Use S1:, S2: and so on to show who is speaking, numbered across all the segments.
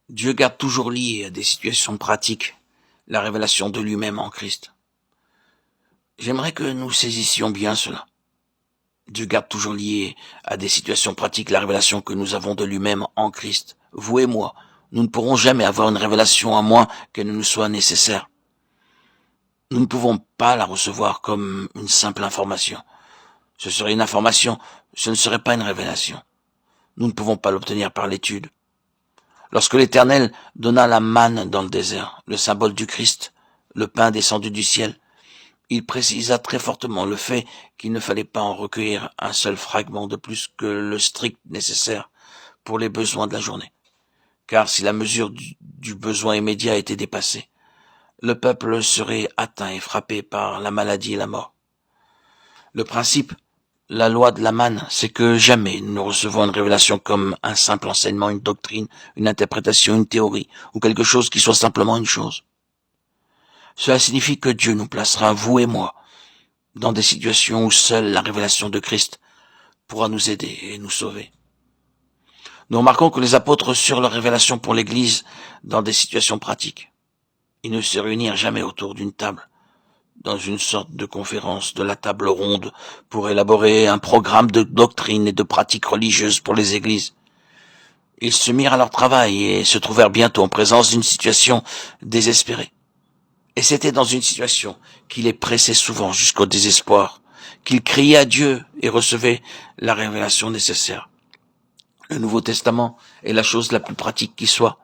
S1: Dieu garde toujours lié à des situations pratiques la révélation de lui-même en Christ. J'aimerais que nous saisissions bien cela. Dieu garde toujours lié à des situations pratiques la révélation que nous avons de lui-même en Christ. Vous et moi, nous ne pourrons jamais avoir une révélation à moins qu'elle ne nous soit nécessaire. Nous ne pouvons pas la recevoir comme une simple information. Ce serait une information, ce ne serait pas une révélation. Nous ne pouvons pas l'obtenir par l'étude. Lorsque l'Éternel donna la manne dans le désert, le symbole du Christ, le pain descendu du ciel, il précisa très fortement le fait qu'il ne fallait pas en recueillir un seul fragment de plus que le strict nécessaire pour les besoins de la journée. Car si la mesure du besoin immédiat était dépassée, le peuple serait atteint et frappé par la maladie et la mort. Le principe, la loi de la manne, c'est que jamais nous ne recevons une révélation comme un simple enseignement, une doctrine, une interprétation, une théorie, ou quelque chose qui soit simplement une chose. Cela signifie que Dieu nous placera, vous et moi, dans des situations où seule la révélation de Christ pourra nous aider et nous sauver. Nous remarquons que les apôtres reçurent leur révélation pour l'Église dans des situations pratiques. Ils ne se réunirent jamais autour d'une table, dans une sorte de conférence de la table ronde, pour élaborer un programme de doctrine et de pratiques religieuses pour les églises. Ils se mirent à leur travail et se trouvèrent bientôt en présence d'une situation désespérée. Et c'était dans une situation qui les pressait souvent jusqu'au désespoir, qu'ils criaient à Dieu et recevaient la révélation nécessaire. Le Nouveau Testament est la chose la plus pratique qui soit,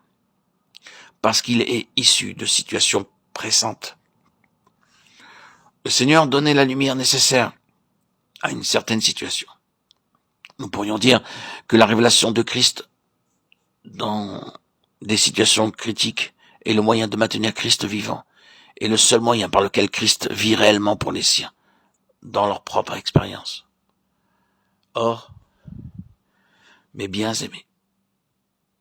S1: parce qu'il est issu de situations pressantes. Le Seigneur donnait la lumière nécessaire à une certaine situation. Nous pourrions dire que la révélation de Christ dans des situations critiques est le moyen de maintenir Christ vivant, et le seul moyen par lequel Christ vit réellement pour les siens, dans leur propre expérience. Or, mes bien-aimés,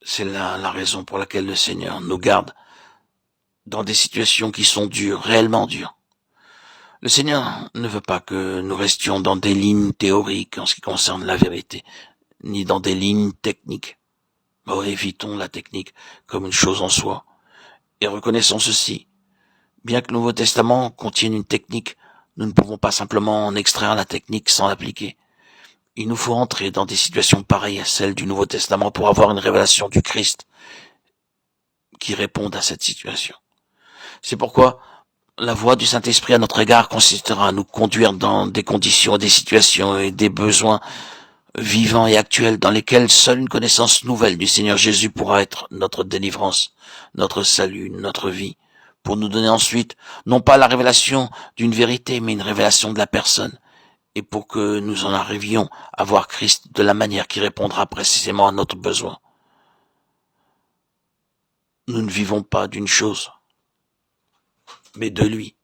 S1: c'est là la raison pour laquelle le Seigneur nous garde dans des situations qui sont dures, réellement dures. Le Seigneur ne veut pas que nous restions dans des lignes théoriques en ce qui concerne la vérité, ni dans des lignes techniques. Oh, évitons la technique comme une chose en soi. Et reconnaissons ceci. Bien que le Nouveau Testament contienne une technique, nous ne pouvons pas simplement en extraire la technique sans l'appliquer. Il nous faut entrer dans des situations pareilles à celles du Nouveau Testament pour avoir une révélation du Christ qui réponde à cette situation. C'est pourquoi la voie du Saint-Esprit à notre égard consistera à nous conduire dans des conditions, des situations et des besoins vivants et actuels dans lesquels seule une connaissance nouvelle du Seigneur Jésus pourra être notre délivrance, notre salut, notre vie, pour nous donner ensuite non pas la révélation d'une vérité, mais une révélation de la personne, et pour que nous en arrivions à voir Christ de la manière qui répondra précisément à notre besoin. Nous ne vivons pas d'une chose, mais de lui.